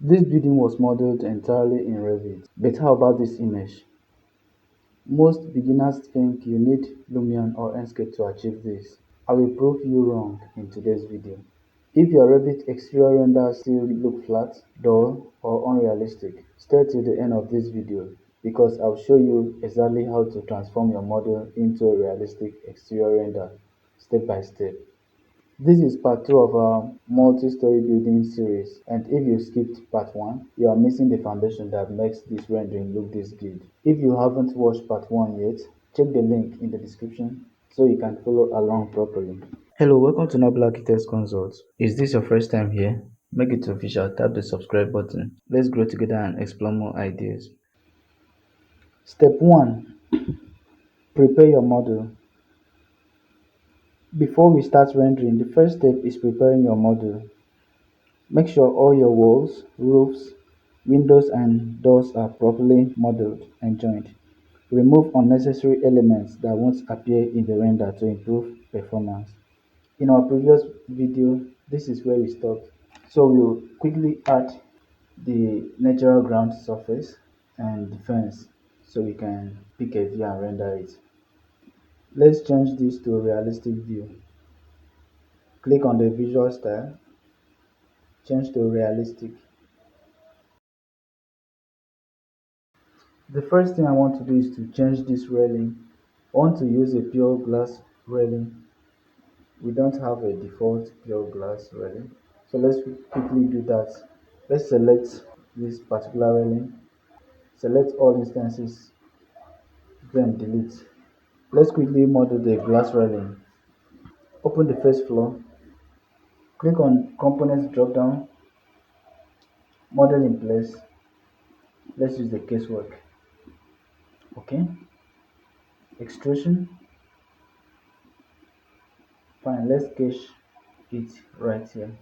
This building was modeled entirely in Revit. But how about this image? Most beginners think you need Lumion or Enscape to achieve this. I will prove you wrong in today's video. If your Revit exterior renders still look flat, dull, or unrealistic, stay till the end of this video because I'll show you exactly how to transform your model into a realistic exterior render step by step. This is part 2 of our multi-story building series, and if you skipped part 1, you are missing the foundation that makes this rendering look this good. If you haven't watched part 1 yet, check the link in the description so you can follow along properly. Hello, welcome to Noble Architects Consult. Is this your first time here? Make it official, tap the subscribe button. Let's grow together and explore more ideas. Step 1. Prepare your model. Before we start rendering, the first step is preparing your model. Make sure all your walls, roofs, windows and doors are properly modeled and joined. Remove unnecessary elements that won't appear in the render to improve performance. In our previous video, this is where we stopped. So we'll quickly add the natural ground surface and the fence so we can pick a view and render it. Let's change this to a realistic view. Click on the visual style, change to realistic. The first thing I want to do is to change this railing. I want to use a pure glass railing. We don't have a default pure glass railing. So let's quickly do that. Let's select this particular railing. Select all instances, then delete. Let's quickly model the glass railing. Open the first floor. Click on components drop down. Model in place. Let's use the casework. Okay. Extrusion. Fine, let's cache it right here.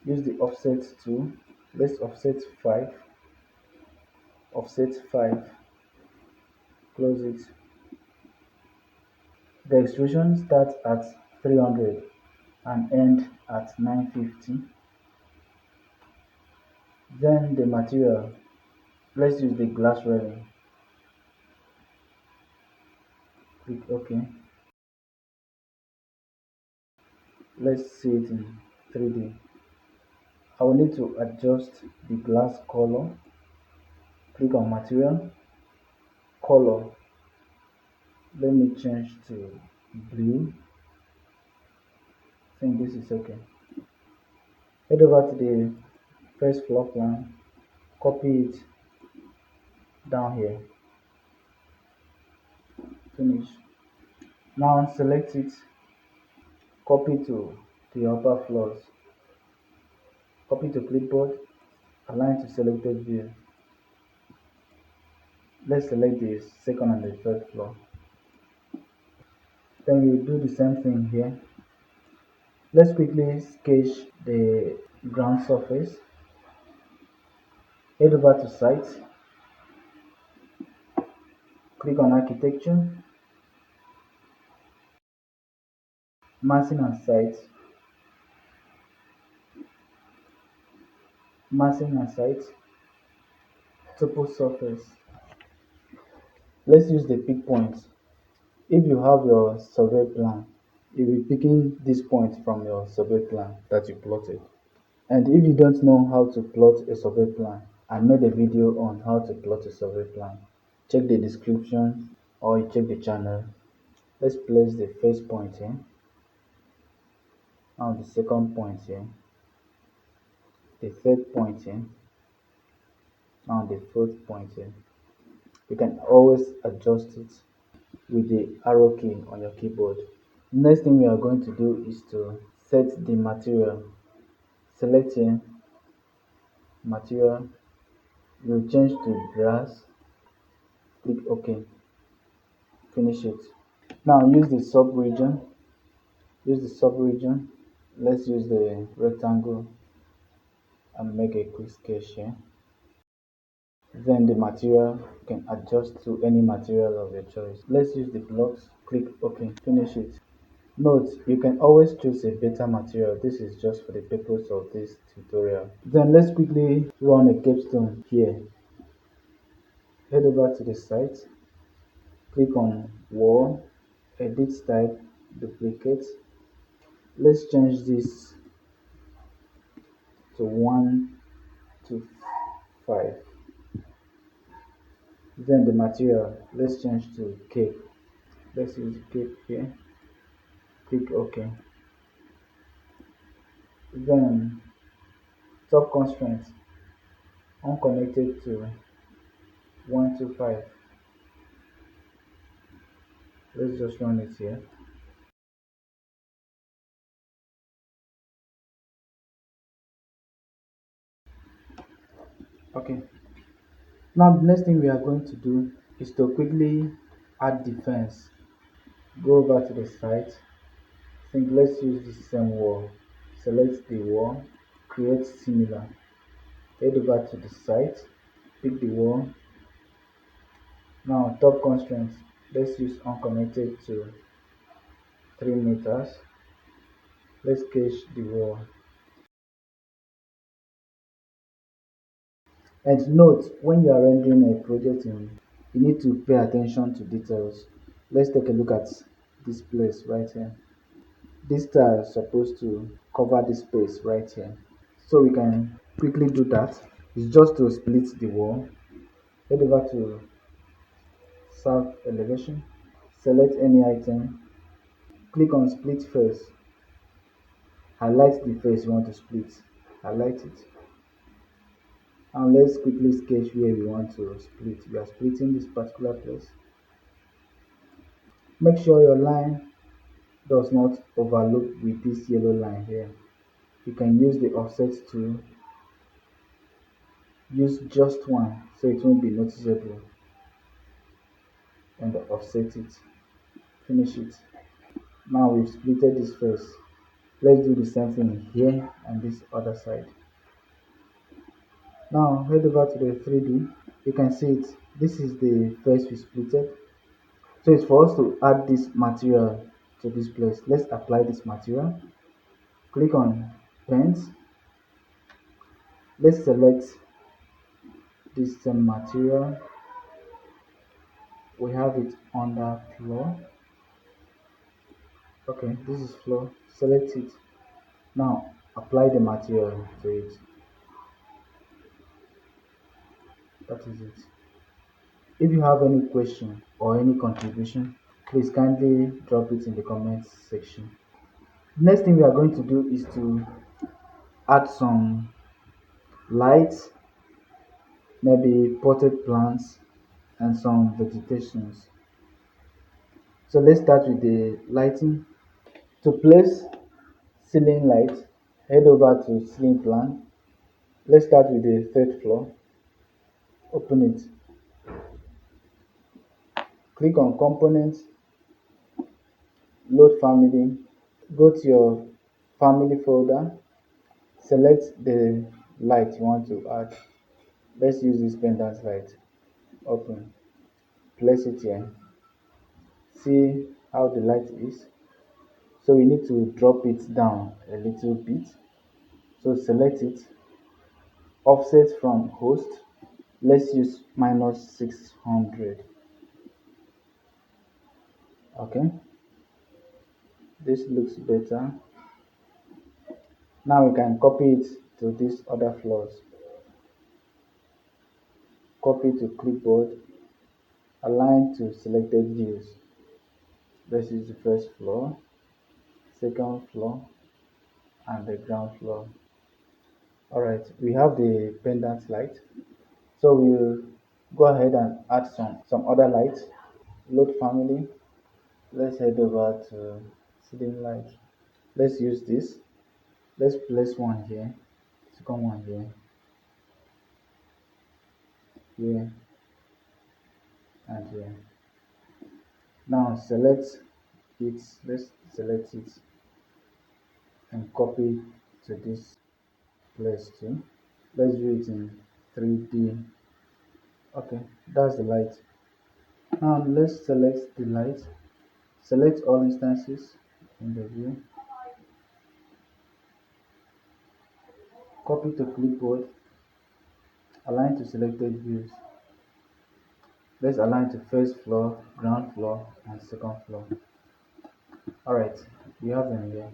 Use the offset tool. Let's offset 5. Offset 5. Close it. The extrusion starts at 300 and end at 950. Then the material. Let's use the glass railing. Click OK. Let's see it in 3D. I will need to adjust the glass color. Click on material, color. Let me change to blue. I think this is okay. Head over to the first floor plan, copy it down here. Finish. Now select it, copy to the upper floors. Copy to clipboard, align to selected view. Let's select the second and the third floor. Then we do the same thing here. Let's quickly sketch the ground surface. Head over to site, click on architecture, massing and site, topo surface. Let's use the pick points. If you have your survey plan, you'll be picking these points from your survey plan that you plotted. And if you don't know how to plot a survey plan, I made a video on how to plot a survey plan. Check the description or you check the channel. Let's place the first point here. Now the second point here. The third point here. Now the fourth point here. You can always adjust it with the arrow key on your keyboard. Next thing we are going to do is to set the material. Select here, material, we'll change to grass, click OK, finish it. Now use the sub-region, let's use the rectangle and make a quick sketch here. Then the material, you can adjust to any material of your choice. Let's use the blocks, click OK, finish it. Note, you can always choose a better material. This is just for the purpose of this tutorial. Then let's quickly run a capstone here. Head over to the site, click on wall, edit type, duplicate. Let's change this to 1 to 5. Then the material, let's change to cape. Let's use cape here. Click OK. Then top constraint unconnected to 1 to 5. Let's just run it here. Okay. Now the next thing we are going to do is to quickly add the fence. Go over to the site. Think let's use the same wall. Select the wall. Create similar. Head over to the site. Pick the wall. Now top constraint. Let's use unconnected to 3 meters. Let's sketch the wall. And note, when you are rendering a project you need to pay attention to details. Let's take a look at this place right here. This tile is supposed to cover this space right here. So we can quickly do that. It's just to split the wall. Head over to south elevation. Select any item. Click on split face. Highlight the face you want to split. Highlight it. And let's quickly sketch where we want to split. We are splitting this particular place. Make sure your line does not overlap with this yellow line here. You can use the offset tool. Use just one so it won't be noticeable, and offset it. Finish it. Now we've splitted this face. Let's do the same thing here and this other side. Now head over to the 3D. You can see it. This is the face we splitted. So it's for us to add this material to this place. Let's apply this material. Click on paint. Let's select this same material. We have it under floor. Okay, this is floor. Select it. Now apply the material to it. That is it. If you have any question or any contribution, please kindly drop it in the comments section. Next thing we are going to do is to add some lights, maybe potted plants and some vegetations. So let's start with the lighting. To place ceiling light, head over to ceiling plan. Let's start with the third floor. Open it. Click on components, load family, go to your family folder, select the light you want to add. Let's use this pendant light. Open, place it here. See how the light is. So we need to drop it down a little bit. So select it, offset from host. Let's use -600. Okay, this looks better. Now we can copy it to these other floors. Copy to clipboard, align to selected views. This is the first floor, second floor, and the ground floor. Alright, we have the pendant light. So we'll go ahead and add some other lights. Load family. Let's head over to ceiling light. Let's use this. Let's place one here, second one here, here, and here. Now select it. Let's select it and copy to this place too. Let's view it in 3D. Okay, that's the light. Now let's select the light. Select all instances. in the view, copy to clipboard, align to selected views. Let's align to first floor, ground floor, and second floor. Alright, we have them here.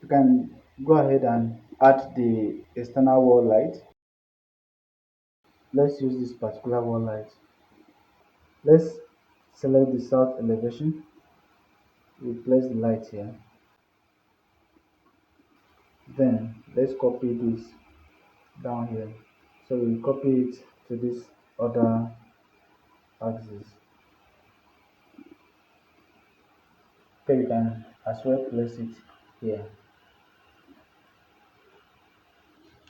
You can go ahead and add the external wall light. Let's use this particular wall light. Let's select the south elevation. We place the light here. Then let's copy this down here. So we copy it to this other axis. Okay, you can as well place it here.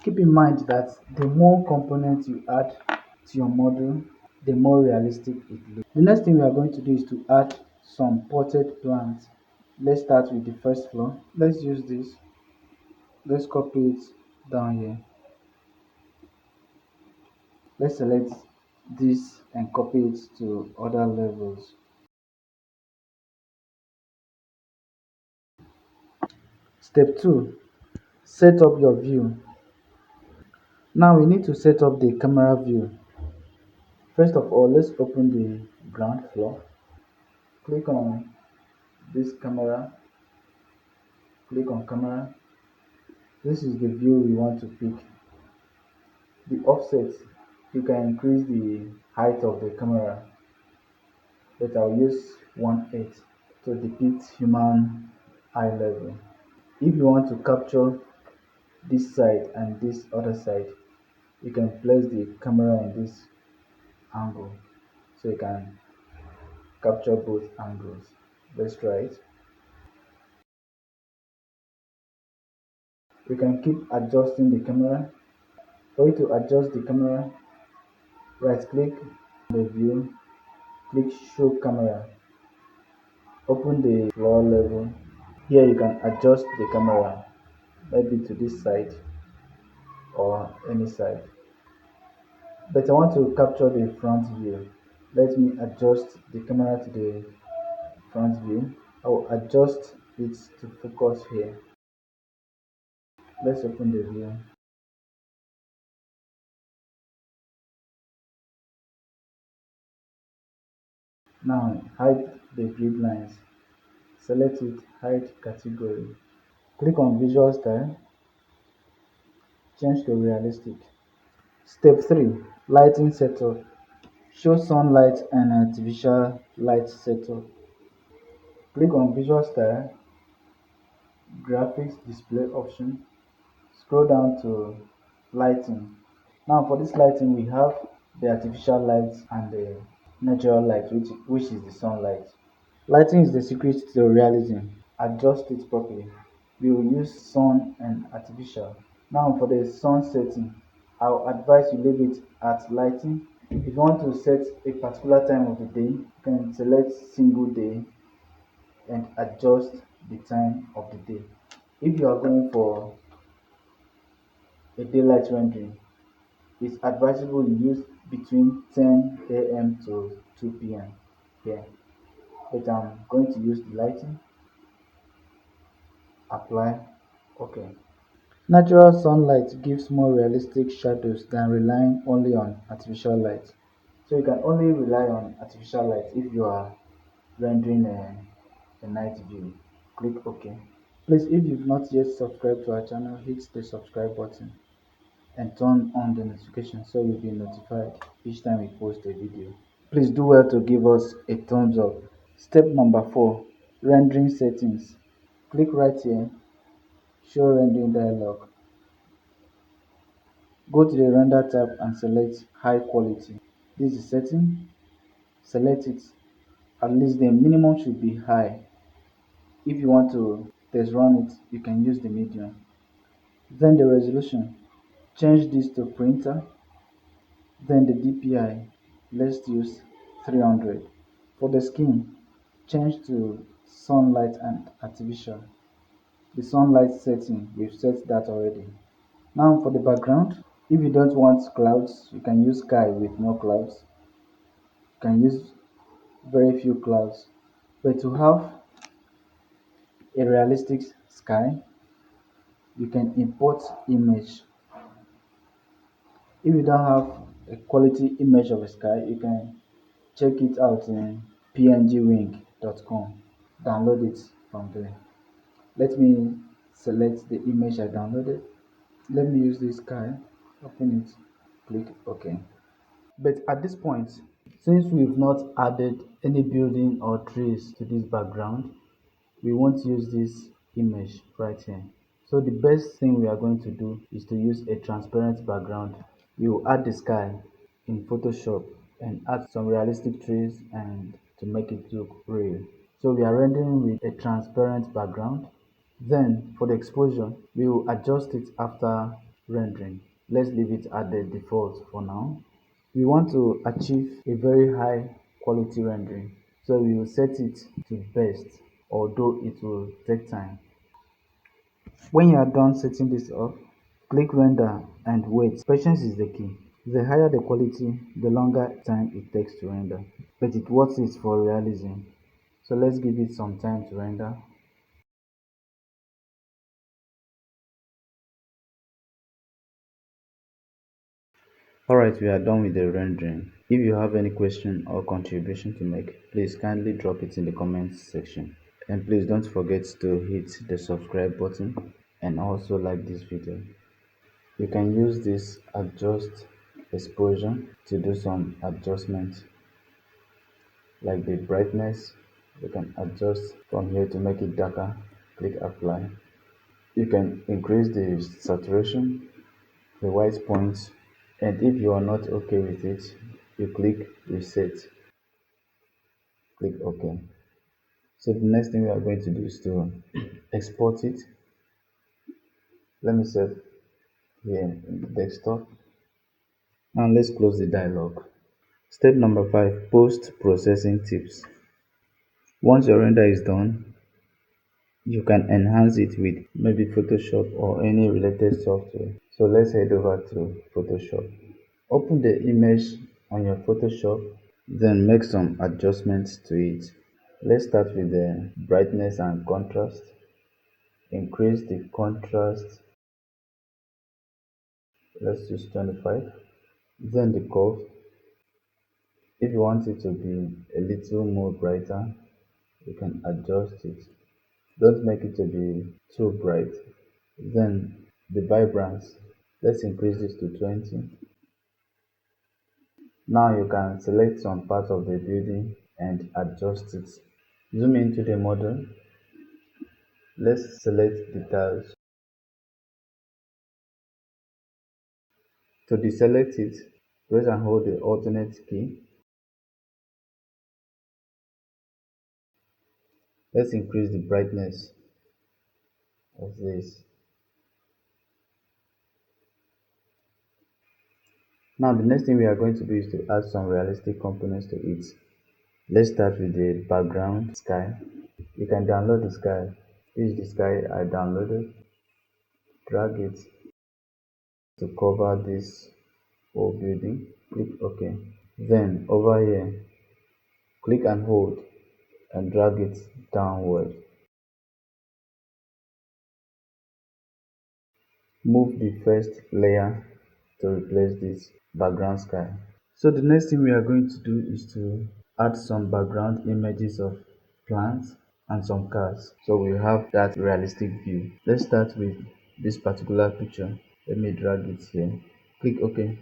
Keep in mind that the more components you add to your model, the more realistic it looks. The next thing we are going to do is to add some potted plants. Let's start with the first floor. Let's use this. Let's copy it down here. Let's select this and copy it to other levels. Step 2. Set up your view. Now we need to set up the camera view. First of all, let's open the ground floor. Click on this camera. Click on camera. This is the view we want to pick. The offset, you can increase the height of the camera, but I'll use 1/8 to depict human eye level. If you want to capture this side and this other side, you can place the camera in this angle so you can capture both angles. Let's try it. You can keep adjusting the camera. For you to adjust the camera, right click the view, click show camera, open the floor level. Here you can adjust the camera, maybe to this side or any side. But I want to capture the front view. Let me adjust the camera to the front view. I will adjust it to focus here. Let's open the view. Now hide the grid lines. Select it, hide category. Click on visual style, change to realistic. Step 3. Lighting setup. Show sunlight and artificial light setup. Click on visual style, graphics display option, scroll down to lighting. Now for this lighting we have the artificial light and the natural light, which is the sunlight. Lighting is the secret to realism. Adjust it properly. We will use sun and artificial. Now for the sun setting, I'll advise you leave it at lighting. If you want to set a particular time of the day, you can select single day and adjust the time of the day. If you are going for a daylight rendering, it's advisable you use between 10 a.m. to 2 p.m. here. But I'm going to use the lighting. Apply. Okay. Natural sunlight gives more realistic shadows than relying only on artificial light. So you can only rely on artificial light if you are rendering a night view. Click OK. Please, if you've not yet subscribed to our channel, hit the subscribe button and turn on the notification so you'll be notified each time we post a video. Please do well to give us a thumbs up. Step number 4. Rendering settings. Click right here, show rendering dialog. Go to the render tab and select high quality. This is setting. Select it. At least the minimum should be high. If you want to test run it, you can use the medium. Then the resolution. Change this to printer. Then the DPI. Let's use 300. For the skin, change to sunlight and artificial. The sunlight setting, we've set that already. Now for the background, if you don't want clouds, you can use sky with no clouds. You can use very few clouds. But to have a realistic sky. You can import image. If you don't have a quality image of a sky, you can check it out in pngwing.com. Download it from there. Let me select the image I downloaded. Let me use this sky. Open it. Click OK. But at this point, since we've not added any building or trees to this background, we won't use this image right here. So the best thing we are going to do is to use a transparent background. We will add the sky in Photoshop and add some realistic trees and to make it look real. So we are rendering with a transparent background. Then for the exposure, we will adjust it after rendering. Let's leave it at the default for now. We want to achieve a very high quality rendering, so we will set it to best, although it will take time. When you are done setting this up, click render and wait. Patience is the key. The higher the quality, the longer time it takes to render, but it worth it for realism. So let's give it some time to render. Alright, we are done with the rendering. If you have any question or contribution to make, please kindly drop it in the comments section. And please don't forget to hit the subscribe button and also like this video. You can use this adjust exposure to do some adjustments, like the brightness. You can adjust from here to make it darker. Click apply. You can increase the saturation, the white points, and if you are not okay with it, you click reset. Click OK. So the next thing we are going to do is to export it. Let me save here in the desktop. Now let's close the dialog. Step number 5, post processing tips. Once your render is done, you can enhance it with maybe Photoshop or any related software. So let's head over to Photoshop. Open the image on your Photoshop, then make some adjustments to it. Let's start with the brightness and contrast. Increase the contrast. Let's use 25. Then the curve. If you want it to be a little more brighter, you can adjust it. Don't make it to be too bright. Then the vibrance. Let's increase this to 20. Now you can select some part of the building and adjust it. Zoom into the model. Let's select the tiles. To deselect it, press and hold the alternate key. Let's increase the brightness of this. Now the next thing we are going to do is to add some realistic components to it. Let's start with the background sky. You can download the sky. This is the sky I downloaded. Drag it to cover this whole building. Click OK. Then over here, click and hold and drag it downward. Move the first layer to replace this background sky. So the next thing we are going to do is to add some background images of plants and some cars, so we have that realistic view. Let's start with this particular picture. Let me drag it here. Click OK.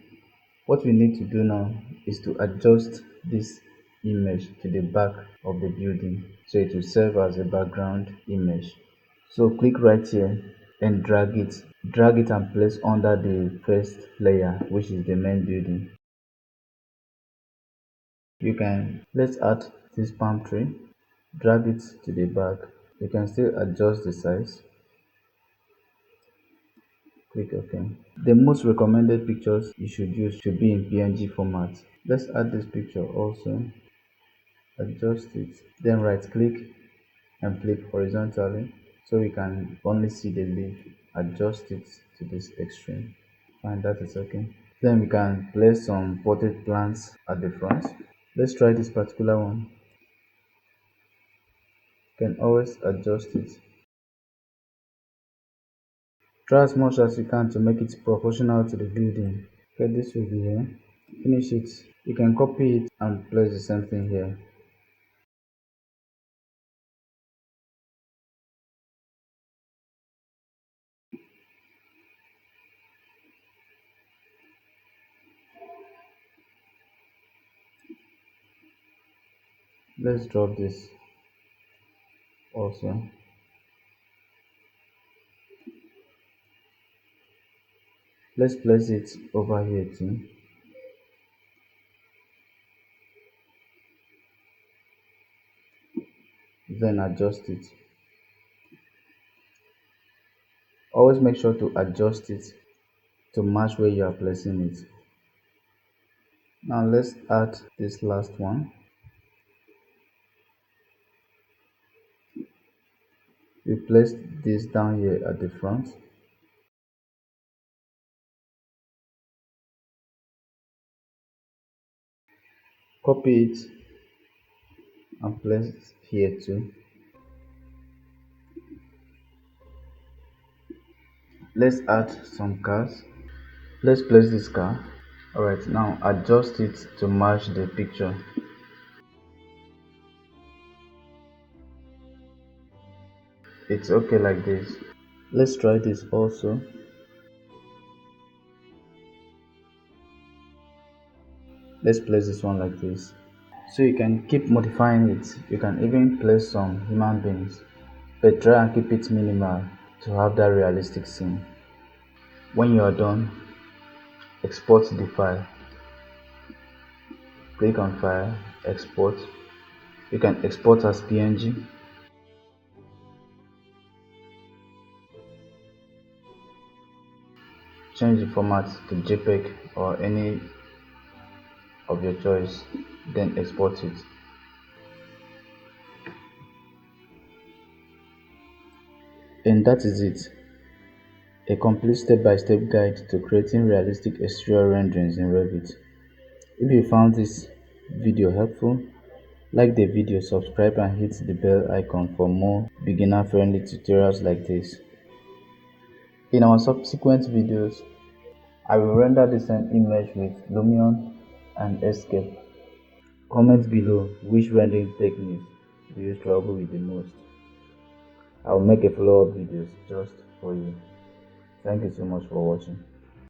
What we need to do now is to adjust this image to the back of the building, so it will serve as a background image. So click right here and drag it and place under the first layer, which is the main building. Let's add this palm tree. Drag it to the back. You can still adjust the size. Click OK. The most recommended pictures you should use should be in PNG format. Let's add this picture also. Adjust it. Then right click and flip horizontally, so we can only see the leaf. Adjust it to this extreme. Fine, that is okay. Then we can place some potted plants at the front. Let's try this particular one. You can always adjust it. Try as much as you can to make it proportional to the building. Okay, this will be here. Finish it. You can copy it and place the same thing here. Let's drop this also. Let's place it over here too. Then adjust it. Always make sure to adjust it to match where you are placing it. Now let's add this last one. We placed this down here at the front. Copy it and place it here too. Let's add some cars. Let's place this car. Alright, now adjust it to match the picture. It's okay like this. Let's try this also. Let's place this one like this. So you can keep modifying it. You can even place some human beings, but try and keep it minimal to have that realistic scene. When you are done, export the file. Click on File, Export. You can export as PNG. Change the format to JPEG or any of your choice, then export it. And that is it. A complete step-by-step guide to creating realistic exterior renderings in Revit. If you found this video helpful, like the video, subscribe and hit the bell icon for more beginner-friendly tutorials like this. In our subsequent videos, I will render the same image with Lumion and Escape. Comment below which rendering techniques do you struggle with the most. I will make a follow-up videos just for you. Thank you so much for watching.